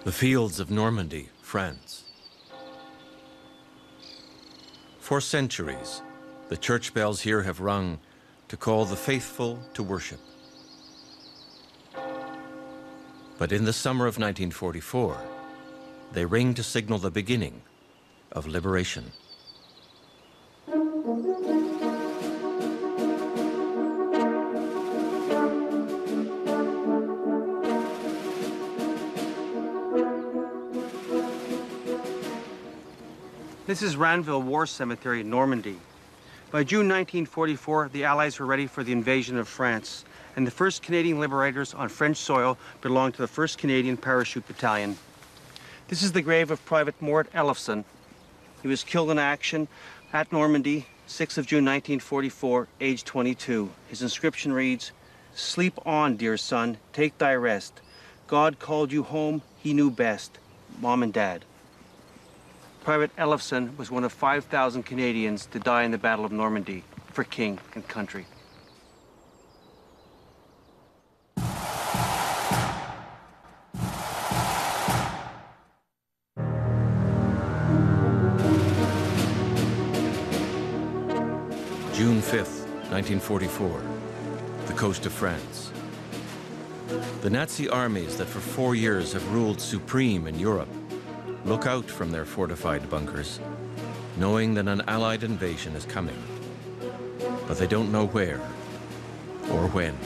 The fields of Normandy, France. For centuries, the church bells here have rung to call the faithful to worship. But in the summer of 1944, they ring to signal the beginning of liberation. This is Ranville War Cemetery in Normandy. By June 1944, the Allies were ready for the invasion of France, and the first Canadian liberators on French soil belonged to the 1st Canadian Parachute Battalion. This is the grave of Private Mort Ellefson. He was killed in action at Normandy, 6th of June 1944, age 22. His inscription reads, "Sleep on, dear son, take thy rest. God called you home, he knew best. Mom and Dad." Private Ellefson was one of 5,000 Canadians to die in the Battle of Normandy for king and country. June 5th, 1944, the coast of France. The Nazi armies that for 4 years have ruled supreme in Europe look out from their fortified bunkers, knowing that an Allied invasion is coming. But they don't know where or when.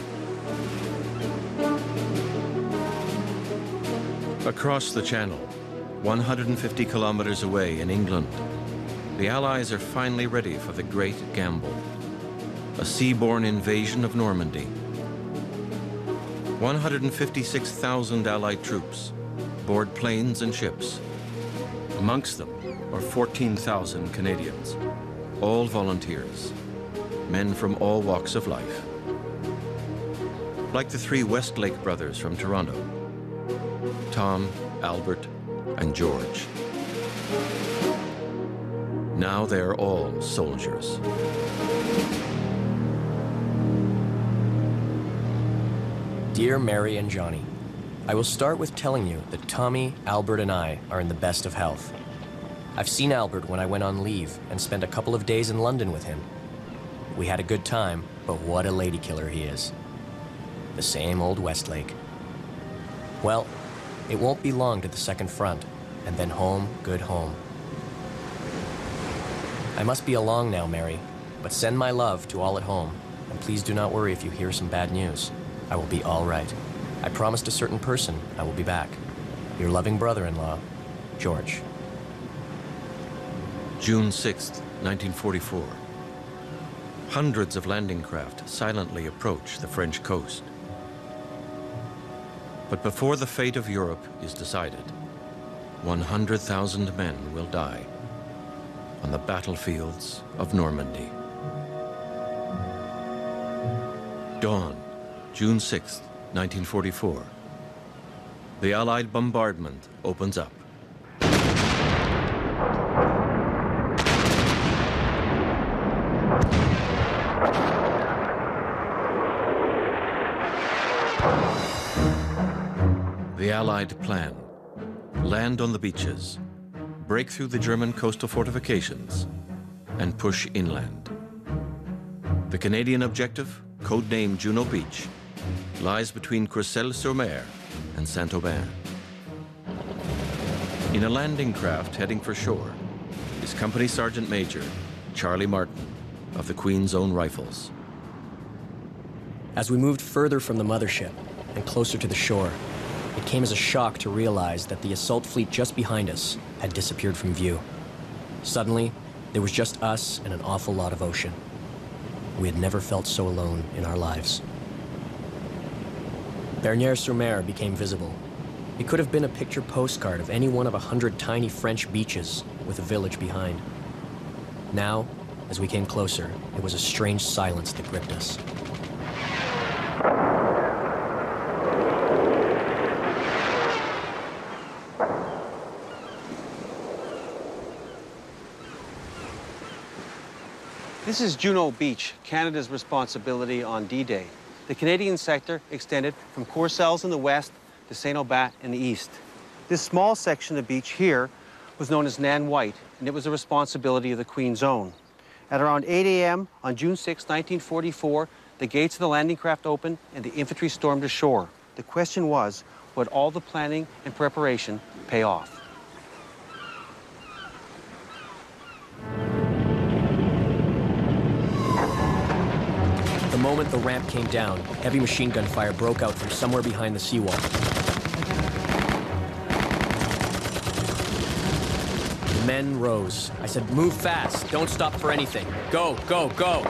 Across the Channel, 150 kilometers away in England, the Allies are finally ready for the great gamble, a seaborne invasion of Normandy. 156,000 Allied troops board planes and ships. Amongst them are 14,000 Canadians, all volunteers, men from all walks of life. Like the 3 Westlake brothers from Toronto, Tom, Albert, and George. Now they're all soldiers. Dear Mary and Johnny, I will start with telling you that Tommy, Albert, and I are in the best of health. I've seen Albert when I went on leave and spent a couple of days in London with him. We had a good time, but what a lady killer he is. The same old Westlake. Well, it won't be long to the second front, and then home, good home. I must be along now, Mary, but send my love to all at home, and please do not worry if you hear some bad news. I will be all right. I promised a certain person I will be back. Your loving brother-in-law, George. June 6th, 1944. Hundreds of landing craft silently approach the French coast. But before the fate of Europe is decided, 100,000 men will die on the battlefields of Normandy. Dawn, June 6th, 1944. The Allied bombardment opens up. The Allied plan: land on the beaches, break through the German coastal fortifications, and push inland. The Canadian objective, codenamed Juno Beach, lies between Courcelles-sur-Mer and Saint-Aubin. In a landing craft heading for shore is Company Sergeant Major Charlie Martin of the Queen's Own Rifles. As we moved further from the mothership and closer to the shore, it came as a shock to realize that the assault fleet just behind us had disappeared from view. Suddenly, there was just us and an awful lot of ocean. We had never felt so alone in our lives. Bernières-sur-Mer became visible. It could have been a picture postcard of any one of 100 tiny French beaches with a village behind. Now, as we came closer, it was a strange silence that gripped us. This is Juno Beach, Canada's responsibility on D-Day. The Canadian sector extended from Courcelles in the west to Saint-Aubin in the east. This small section of beach here was known as Nan White, and it was the responsibility of the Queen's Own. At around 8 a.m. on June 6, 1944, the gates of the landing craft opened and the infantry stormed ashore. The question was, would all the planning and preparation pay off? The moment the ramp came down, heavy machine gun fire broke out from somewhere behind the seawall. The men rose. I said, move fast, don't stop for anything. Go, go, go!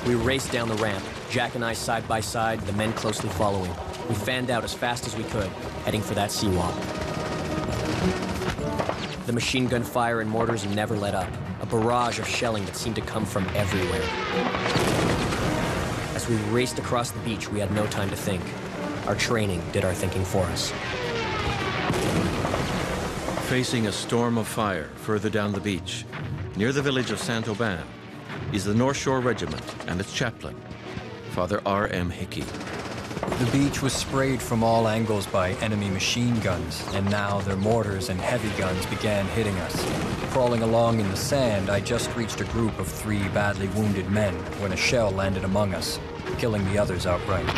We raced down the ramp, Jack and I side by side, the men closely following. We fanned out as fast as we could, heading for that seawall. The machine gun fire and mortars never let up, a barrage of shelling that seemed to come from everywhere. As we raced across the beach, we had no time to think. Our training did our thinking for us. Facing a storm of fire further down the beach, near the village of Saint-Aubin, is the North Shore Regiment and its chaplain, Father R.M. Hickey. The beach was sprayed from all angles by enemy machine guns, and now their mortars and heavy guns began hitting us. Crawling along in the sand, I just reached a group of 3 badly wounded men when a shell landed among us, killing the others outright.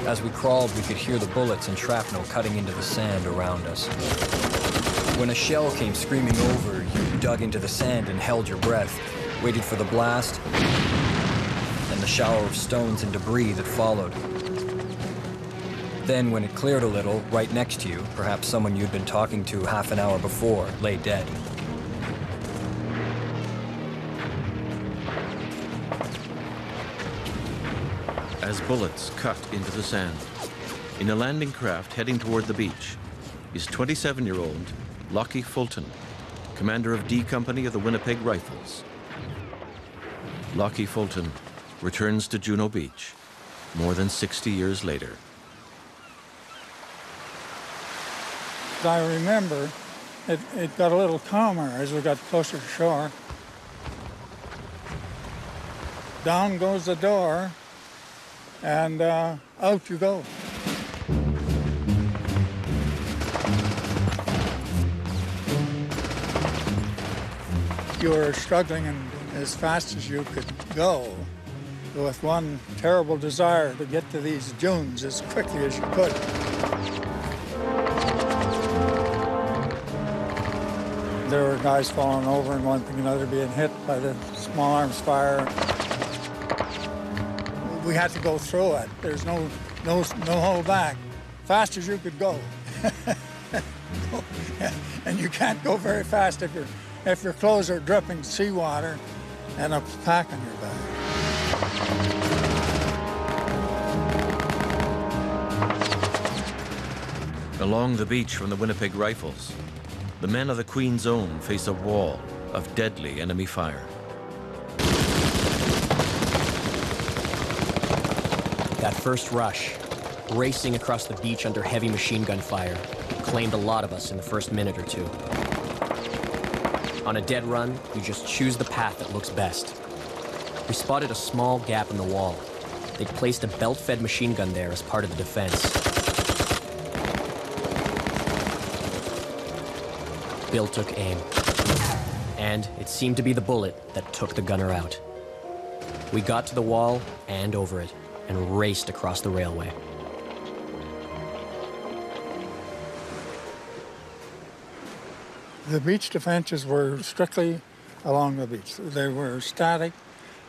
As we crawled, we could hear the bullets and shrapnel cutting into the sand around us. When a shell came screaming over, you dug into the sand and held your breath, waited for the blast, and the shower of stones and debris that followed. Then, when it cleared a little, right next to you, perhaps someone you'd been talking to half an hour before, lay dead. As bullets cut into the sand, in a landing craft heading toward the beach, is 27-year-old Lockie Fulton, commander of D Company of the Winnipeg Rifles. Lockie Fulton returns to Juno Beach more than 60 years later. I remember it got a little calmer as we got closer to shore. Down goes the door, and out you go. You were struggling as fast as you could go, with one terrible desire to get to these dunes as quickly as you could. There were guys falling over and one thing and another being hit by the small arms fire. We had to go through it. There's no hold back. Fast as you could go. And you can't go very fast if your clothes are dripping seawater and a pack on your back. Along the beach from the Winnipeg Rifles, the men of the Queen's Own face a wall of deadly enemy fire. That first rush, racing across the beach under heavy machine gun fire, claimed a lot of us in the first minute or two. On a dead run, you just choose the path that looks best. We spotted a small gap in the wall. They'd placed a belt-fed machine gun there as part of the defense. Bill took aim, and it seemed to be the bullet that took the gunner out. We got to the wall and over it, and raced across the railway. The beach defenses were strictly along the beach. They were static.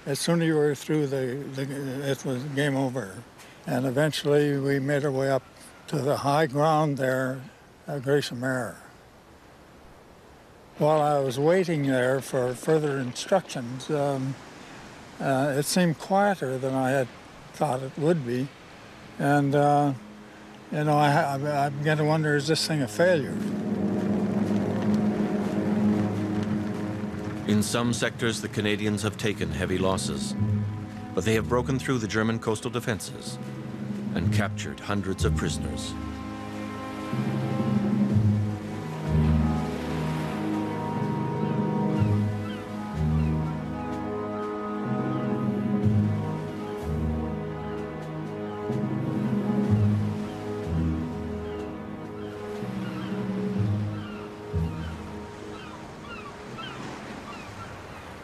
As soon as you were through, it was game over. And eventually we made our way up to the high ground there at Grayson Mare. While I was waiting there for further instructions, it seemed quieter than I had thought it would be. And, you know, I began to wonder, is this thing a failure? In some sectors, the Canadians have taken heavy losses, but they have broken through the German coastal defenses and captured hundreds of prisoners.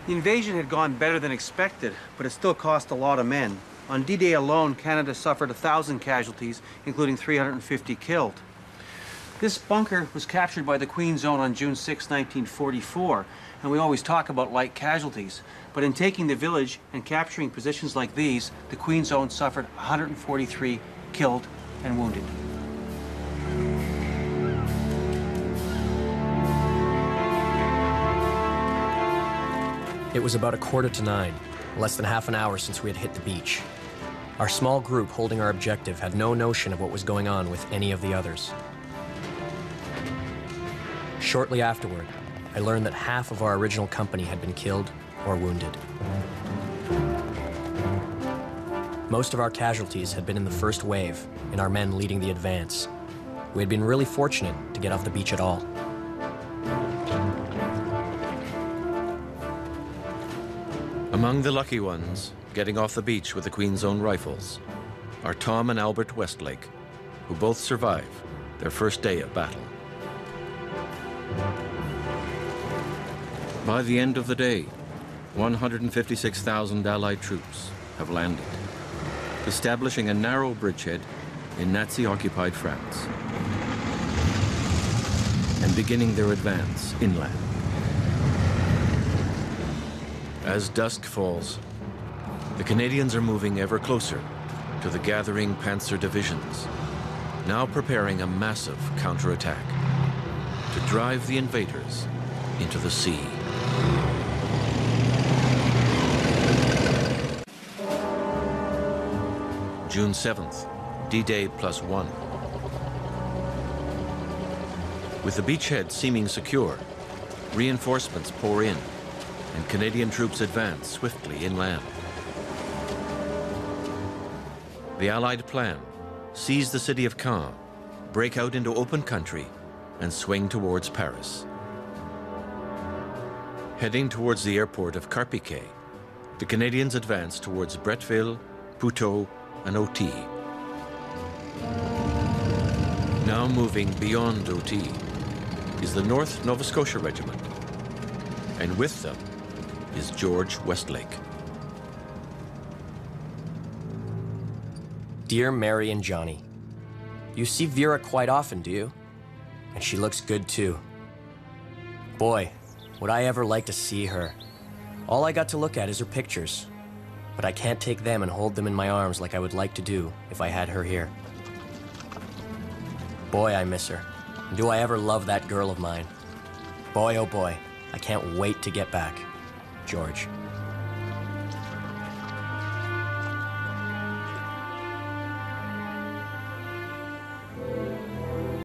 The invasion had gone better than expected, but it still cost a lot of men. On D-Day alone, Canada suffered 1,000 casualties, including 350 killed. This bunker was captured by the Queen's Own on June 6, 1944, and we always talk about light casualties. But in taking the village and capturing positions like these, the Queen's Own suffered 143 killed and wounded. It was about 8:45, less than half an hour since we had hit the beach. Our small group holding our objective had no notion of what was going on with any of the others. Shortly afterward, I learned that half of our original company had been killed or wounded. Most of our casualties had been in the first wave, and our men leading the advance. We had been really fortunate to get off the beach at all. Among the lucky ones getting off the beach with the Queen's Own rifles are Tom and Albert Westlake, who both survive their first day of battle. By the end of the day, 156,000 Allied troops have landed, establishing a narrow bridgehead in Nazi-occupied France and beginning their advance inland. As dusk falls, the Canadians are moving ever closer to the gathering Panzer divisions, now preparing a massive counterattack to drive the invaders into the sea. June 7th, D-Day +1. With the beachhead seeming secure, reinforcements pour in, and Canadian troops advance swiftly inland. The Allied plan: seize the city of Caen, break out into open country, and swing towards Paris. Heading towards the airport of Carpiquet, the Canadians advance towards Bretteville, Puteaux, and Oti. Now moving beyond Oti is the North Nova Scotia Regiment, and with them is George Westlake. Dear Mary and Johnny, you see Vera quite often, do you? And she looks good too. Boy, would I ever like to see her. All I got to look at is her pictures, but I can't take them and hold them in my arms like I would like to do if I had her here. Boy, I miss her. And do I ever love that girl of mine. Boy, oh boy, I can't wait to get back. George.